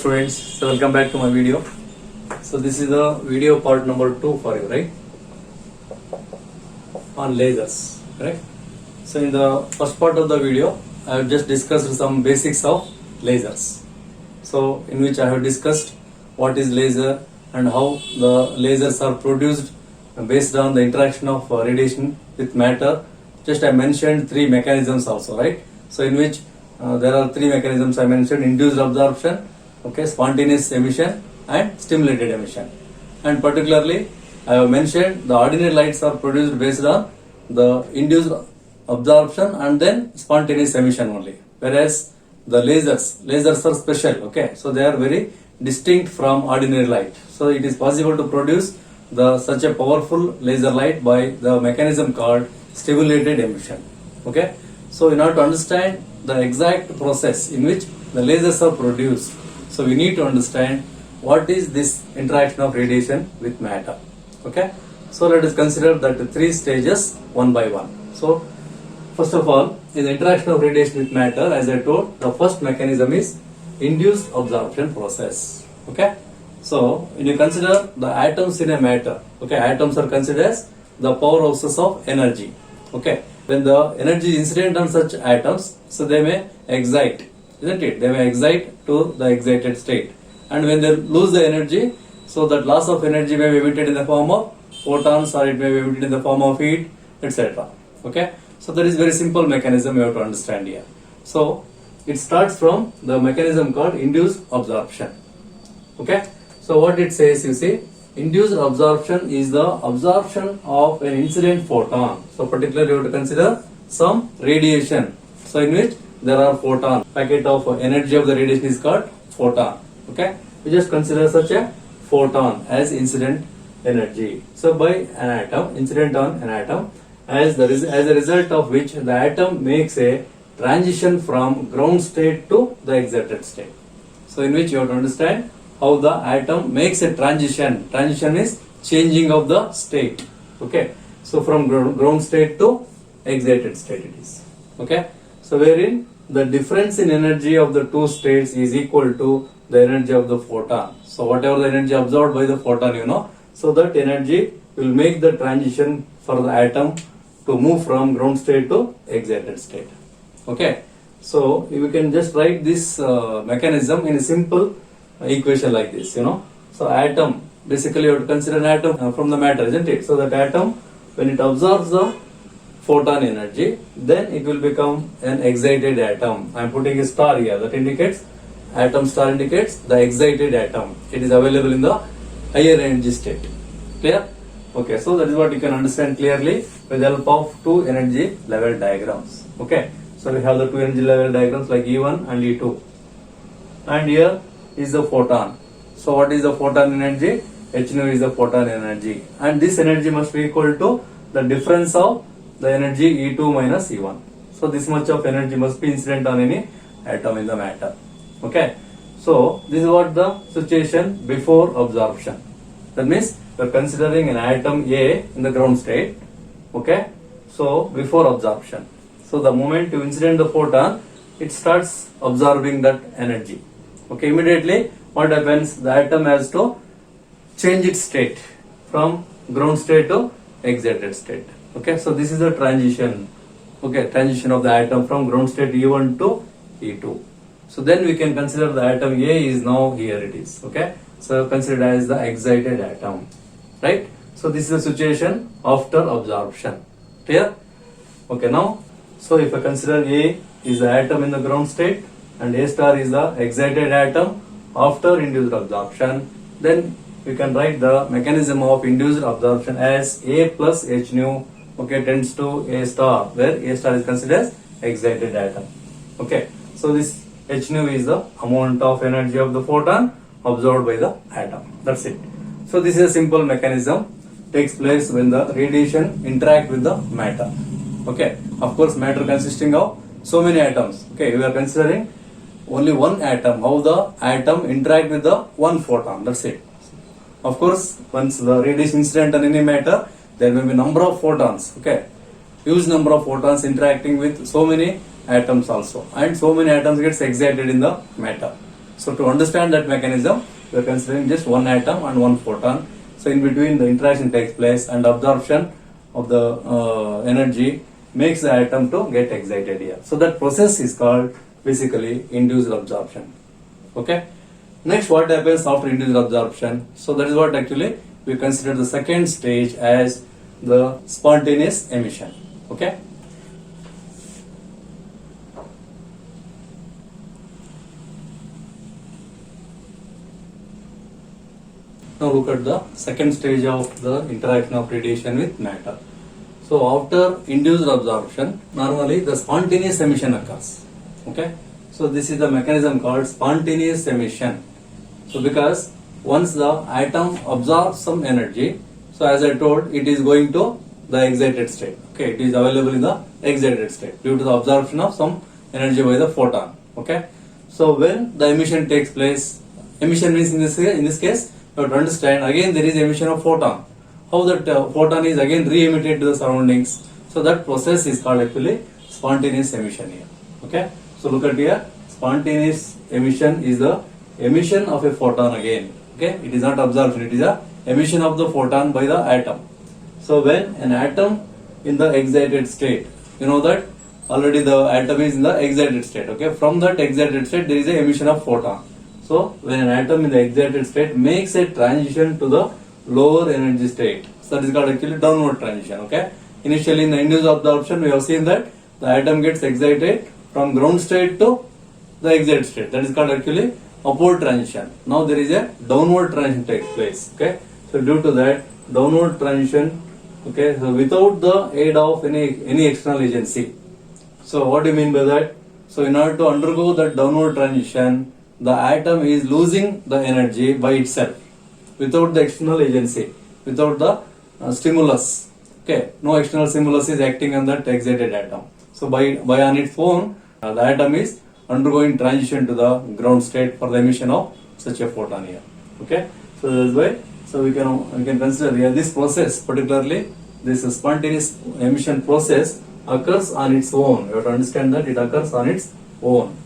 students, so welcome back to my video. So this is the video part number 2 for you, right? On lasers, correct? So in the first part of the video, I have just discussed some basics of lasers. So in which I have discussed what is laser and how the lasers are produced based on the interaction of radiation with matter. Just I mentioned 3 mechanisms also, right? So in which there are 3 mechanisms I mentioned: induced absorption, okay, spontaneous emission and stimulated emission. And particularly I have mentioned the ordinary lights are produced based on the induced absorption and then spontaneous emission only, whereas the lasers are special, okay, so they are very distinct from ordinary light. So it is possible to produce such a powerful laser light by the mechanism called stimulated emission, okay. So in order to understand the exact process in which the lasers are produced, so we need to understand what is this interaction of radiation with matter, okay. So let us consider that 3 stages one by one. So first of all, in the interaction of radiation with matter, as I told, the first mechanism is induced absorption process, okay. So when you consider the atoms in a matter, okay, atoms are considered as the powerhouses of energy, okay. When the energy is incident on such atoms, so they may excite, isn't it? They may excite to the excited state. And when they lose the energy, so that loss of energy may be emitted in the form of photons, or it may be emitted in the form of heat, etc. Okay. So that is very simple mechanism you have to understand here. So it starts from the mechanism called induced absorption. Okay. So what it says, you see, induced absorption is the absorption of an incident photon. So particularly you have to consider some radiation. So in which there are photon. Packet of energy of the radiation is called photon. Okay. We just consider such a photon as incident energy. So by an atom, incident on an atom, as a result of which the atom makes a transition from ground state to the excited state. So in which you have to understand how the atom makes a transition. Transition is changing of the state. Okay. So from ground state to excited state it is. Okay. So wherein the difference in energy of the 2 states is equal to the energy of the photon. So whatever the energy absorbed by the photon, you know, so that energy will make the transition for the atom to move from ground state to excited state. Okay. So we can just write this mechanism in a simple equation like this, you know. So atom, basically you have to consider an atom from the matter, isn't it? So that atom, when it absorbs the photon energy, then it will become an excited atom. I am putting a star here that indicates, atom star indicates the excited atom. It is available in the higher energy state. Clear? Okay, so that is what you can understand clearly with the help of 2 energy level diagrams. Okay, so we have the 2 energy level diagrams like E1 and E2. And here is the photon. So what is the photon energy? H nu is the photon energy. And this energy must be equal to the difference of the energy E2 minus E1. So this much of energy must be incident on any atom in the matter. Okay. So this is what the situation before absorption. That means we are considering an atom A in the ground state. Okay. So before absorption. So the moment you incident the photon, it starts absorbing that energy. Okay. Immediately what happens? The atom has to change its state from ground state to excited state. Okay. So this is the transition. Okay. Transition of the atom from ground state E1 to E2. So then we can consider the atom A is now here it is. Okay. So considered as the excited atom. Right. So this is the situation after absorption. Clear? Okay. Now, so if I consider A is the atom in the ground state and A star is the excited atom after induced absorption, then we can write the mechanism of induced absorption as A plus H nu, okay, tends to A star, where A star is considered as excited atom. Okay. So this H nu is the amount of energy of the photon absorbed by the atom. That's it. So this is a simple mechanism takes place when the radiation interact with the matter. Okay. Of course, matter consisting of so many atoms. Okay. We are considering only one atom. How the atom interact with the one photon. That's it. Of course, once the radiation incident on any matter, there may be number of photons. Okay. Huge number of photons interacting with so many atoms also, and so many atoms gets excited in the matter. So to understand that mechanism, we are considering just one atom and one photon. So in between the interaction takes place and absorption of the energy makes the atom to get excited here. So that process is called basically induced absorption. Okay. Next, what happens after induced absorption? So that is what actually we consider the second stage as the spontaneous emission. Okay. Now look at the second stage of the interaction of radiation with matter. So after induced absorption, normally the spontaneous emission occurs. Okay. So this is the mechanism called spontaneous emission. So because once the atom absorbs some energy, so as I told, it is going to the excited state. Okay, it is available in the excited state due to the absorption of some energy by the photon. Okay. So when the emission takes place, emission means in this case, you have to understand again there is emission of photon. How that photon is again re-emitted to the surroundings. So that process is called actually spontaneous emission here. Okay. So look at here, spontaneous emission is the emission of a photon again. Okay. It is not absorption, it is a emission of the photon by the atom. So when an atom in the excited state, you know that already the atom is in the excited state. Okay. From that excited state there is a emission of photon. So when an atom in the excited state makes a transition to the lower energy state, so that is called actually downward transition. Okay. Initially in the induced absorption we have seen that the atom gets excited from ground state to the excited state. That is called actually upward transition. Now there is a downward transition takes place. Okay. So due to that downward transition, okay, so without the aid of any external agency. So what do you mean by that? So in order to undergo that downward transition, the atom is losing the energy by itself without the external agency, without the stimulus. Okay, no external stimulus is acting on that excited atom. So by on its own, the atom is undergoing transition to the ground state for the emission of such a photon here. Okay, so that is why. So we can consider here this process, particularly this spontaneous emission process occurs on its own. You have to understand that it occurs on its own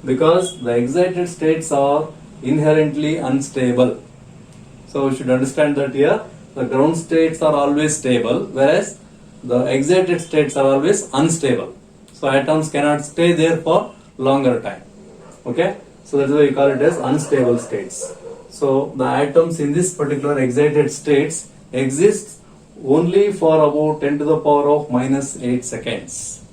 because the excited states are inherently unstable. So we should understand that here the ground states are always stable, whereas the excited states are always unstable. So atoms cannot stay there for longer time. Okay, so that's why we call it as unstable states. So the atoms in this particular excited states exist only for about 10 to the power of minus 8 seconds.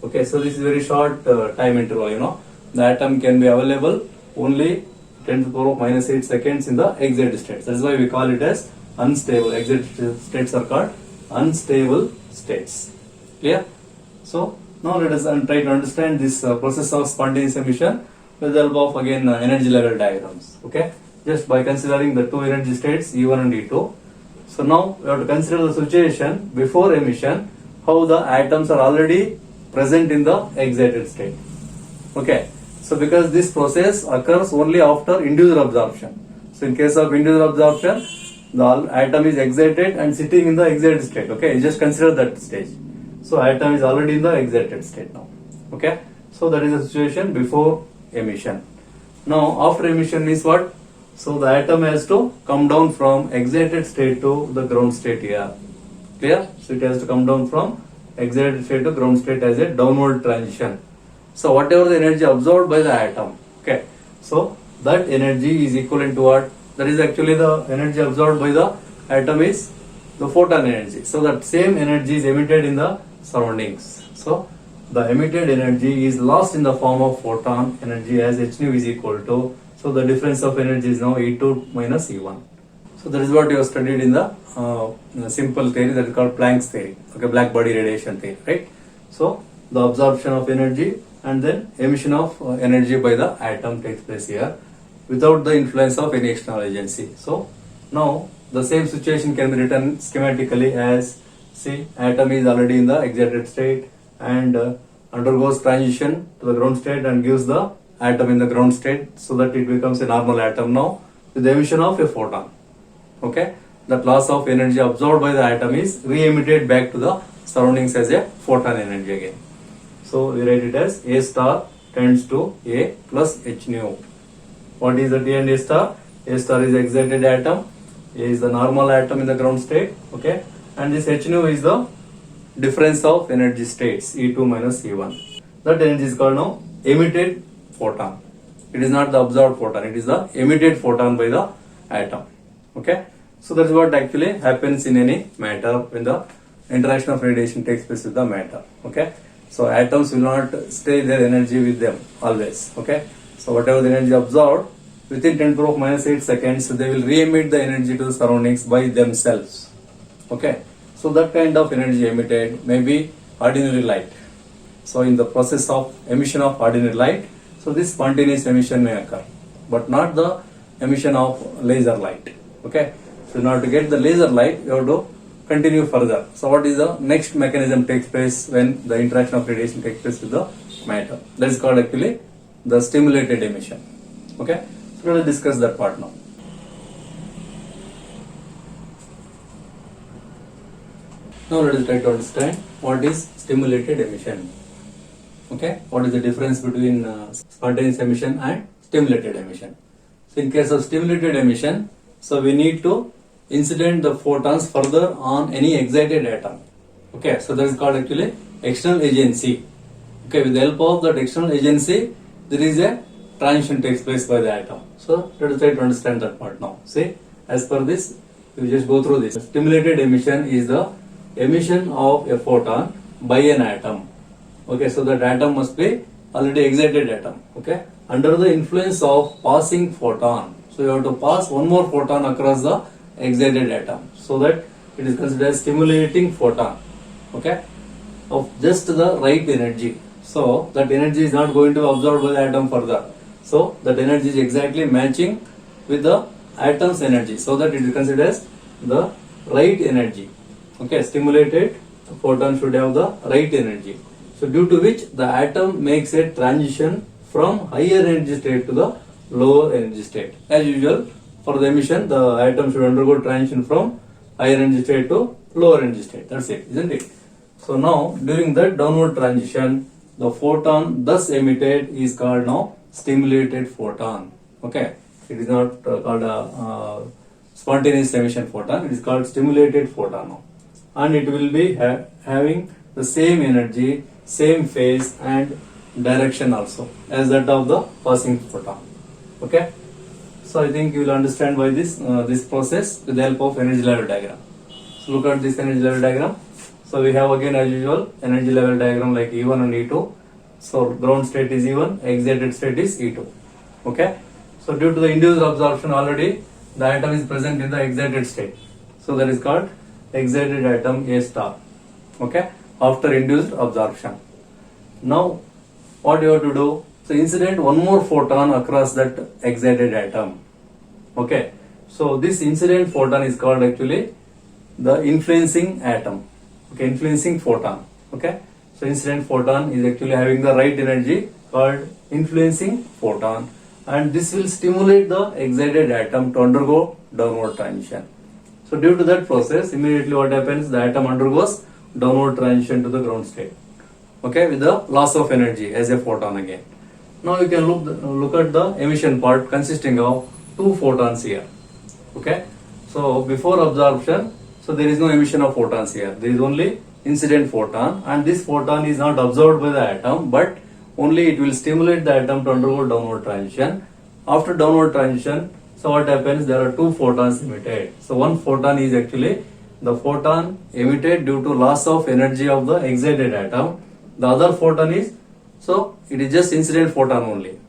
Okay, so this is very short time interval, you know. The atom can be available only 10 to the power of minus 8 seconds in the excited states. That's why we call it as unstable. Excited states are called unstable states. Clear? So now let us try to understand this process of spontaneous emission with the help of again energy level diagrams. Okay, just by considering the two energy states E1 and E2. So now we have to consider the situation before emission, how the atoms are already present in the excited state. Okay, so because this process occurs only after induced absorption. So in case of induced absorption, the atom is excited and sitting in the excited state. Okay, just consider that stage. So atom is already in the excited state now. Okay, so that is the situation before emission. Now after emission means what? So the atom has to come down from excited state to the ground state here. Clear? So it has to come down from excited state to ground state as a downward transition. So whatever the energy absorbed by the atom, okay, so that energy is equivalent to what? That is actually the energy absorbed by the atom is the photon energy. So that same energy is emitted in the surroundings. So the emitted energy is lost in the form of photon energy as h nu is equal to, so the difference of energy is now E2 minus E1. So that is what you have studied in the simple theory that is called Planck's theory. Okay, black body radiation theory, right? So the absorption of energy and then emission of energy by the atom takes place here without the influence of any external agency. So now the same situation can be written schematically as, see, atom is already in the excited state and undergoes transition to the ground state and gives the atom in the ground state so that it becomes a normal atom now with the emission of a photon. Okay, that loss of energy absorbed by the atom is re-emitted back to the surroundings as a photon energy again. So we write it as A star tends to A plus h nu. What is the D and A star? A star is excited atom. A is the normal atom in the ground state. Okay, and this H nu is the difference of energy states, E2 minus E1. That energy is called now emitted photon. It is not the absorbed photon, it is the emitted photon by the atom. Okay, so that's what actually happens in any matter when the interaction of radiation takes place with the matter. Okay, so atoms will not stay their energy with them always. Okay, so whatever the energy absorbed, within 10 to the power of minus 8 seconds, they will re-emit the energy to the surroundings by themselves. Okay, so that kind of energy emitted may be ordinary light. So in the process of emission of ordinary light, so this spontaneous emission may occur, but not the emission of laser light. Okay, so in order to get the laser light, you have to continue further. So what is the next mechanism takes place when the interaction of radiation takes place with the matter? That is called actually the stimulated emission. Okay, so let us discuss that part now. Now let us try to understand what is stimulated emission. Okay, what is the difference between spontaneous emission and stimulated emission? So in case of stimulated emission, so we need to incident the photons further on any excited atom. Okay, so that is called actually external agency. Okay, with the help of that external agency, there is a transition takes place by the atom. So let us try to understand that part now. See, as per this, we just go through this. Stimulated emission is the emission of a photon by an atom. Okay, so that atom must be already excited atom. Okay, under the influence of passing photon. So you have to pass one more photon across the excited atom, so that it is considered as stimulating photon. Okay, of just the right energy. So that energy is not going to be absorbed by the atom further. So that energy is exactly matching with the atom's energy, so that it is considered as the right energy. Okay, stimulated photon should have the right energy. So due to which the atom makes a transition from higher energy state to the lower energy state. As usual, for the emission, the atom should undergo transition from higher energy state to lower energy state. That's it, isn't it? So now, during that downward transition, the photon thus emitted is called now stimulated photon. Okay, it is not called a spontaneous emission photon. It is called stimulated photon now, and it will be having the same energy, same phase and direction also as that of the passing photon. Okay, so I think you will understand by this this process with the help of energy level diagram. So look at this energy level diagram. So we have again as usual energy level diagram like E1 and E2. So ground state is E1, excited state is E2. Okay, so due to the induced absorption already the atom is present in the excited state. So that is called excited atom A star. Okay, after induced absorption. Now what you have to do? So incident one more photon across that excited atom. Okay, so this incident photon is called actually the influencing atom. Okay, influencing photon. Okay, so incident photon is actually having the right energy called influencing photon, and this will stimulate the excited atom to undergo downward transition. So due to that process, immediately what happens? The atom undergoes downward transition to the ground state. Okay, with the loss of energy as a photon again. Now you can look at the emission part consisting of two photons here. Okay, so before absorption, so there is no emission of photons here. There is only incident photon, and this photon is not absorbed by the atom, but only it will stimulate the atom to undergo downward transition. After downward transition, so what happens? There are two photons emitted. So one photon is actually the photon emitted due to loss of energy of the excited atom. The other photon is, so it is just incident photon only.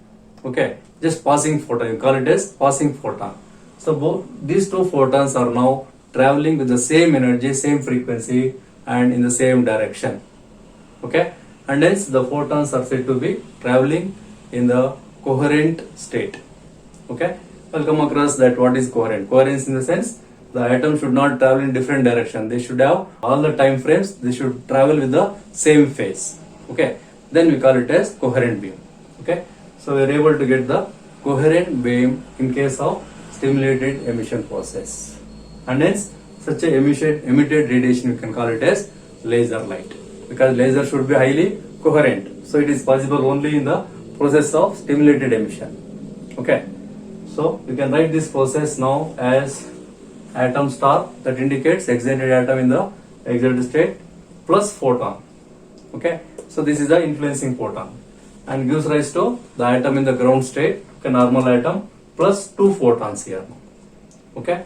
Okay, just passing photon. You call it as passing photon. So both these two photons are now traveling with the same energy, same frequency, and in the same direction. Okay, and hence the photons are said to be traveling in the coherent state. Okay, we'll come across that what is coherent. Coherence in the sense the atom should not travel in different direction. They should have all the time frames. They should travel with the same phase. Okay, then we call it as coherent beam. Okay, so we are able to get the coherent beam in case of stimulated emission process, and hence such a emitted radiation we can call it as laser light, because laser should be highly coherent. So it is possible only in the process of stimulated emission. Okay, So you can write this process now as atom star, that indicates excited atom in the excited state, plus photon. Okay, so this is the influencing photon and gives rise to the atom in the ground state, okay, normal atom, plus 2 photons here. Okay,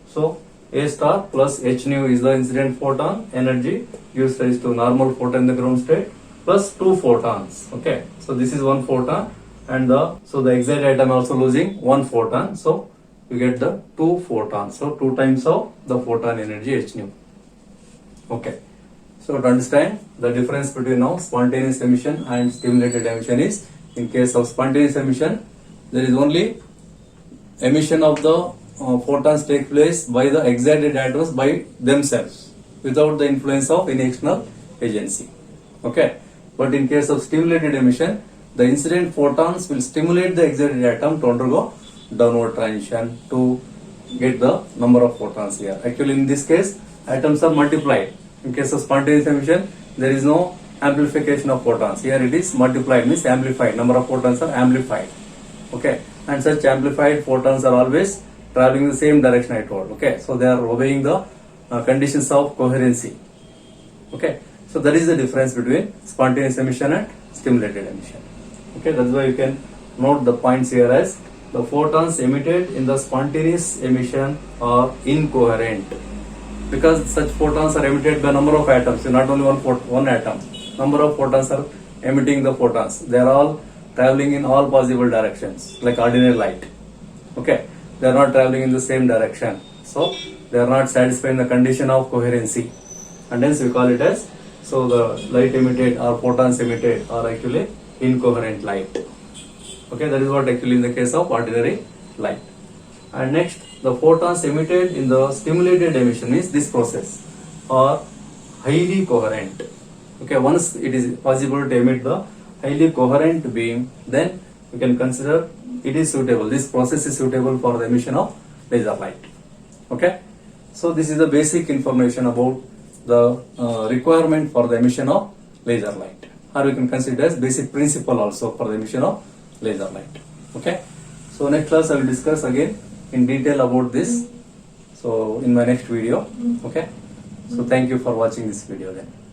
so A star plus h nu is the incident photon energy, gives rise to normal photon in the ground state, plus 2 photons. Okay, so this is 1 photon, and the excited atom also losing 1 photon, so you get the 2 photons, so 2 times of the photon energy h nu. Okay, so to understand the difference between now spontaneous emission and stimulated emission is, in case of spontaneous emission, there is only emission of the photons take place by the excited atoms by themselves without the influence of any external agency. Okay, but in case of stimulated emission, the incident photons will stimulate the excited atom to undergo downward transition to get the number of photons here. Actually, in this case, atoms are multiplied. In case of spontaneous emission, there is no amplification of photons. Here it is multiplied, means amplified. Number of photons are amplified. Okay, and such amplified photons are always traveling in the same direction, I told. Okay, so they are obeying the conditions of coherency. Okay, so that is the difference between spontaneous emission and stimulated emission. Okay, that's why you can note the points here as the photons emitted in the spontaneous emission are incoherent, because such photons are emitted by number of atoms, not only one atom. Number of photons are emitting the photons. They are all traveling in all possible directions, like ordinary light. Okay, they are not traveling in the same direction, so they are not satisfying the condition of coherency, and hence we call it as, so the light emitted or photons emitted are actually incoherent light. Okay, that is what actually in the case of ordinary light. And next, the photons emitted in the stimulated emission is this process, are highly coherent. Okay, once it is possible to emit the highly coherent beam, then you can consider it is suitable. This process is suitable for the emission of laser light. Okay, so this is the basic information about the requirement for the emission of laser light, or you can consider as basic principle also for the emission of laser light. Okay, so next class I will discuss again in detail about this, so in my next video. Okay, so thank you for watching this video then.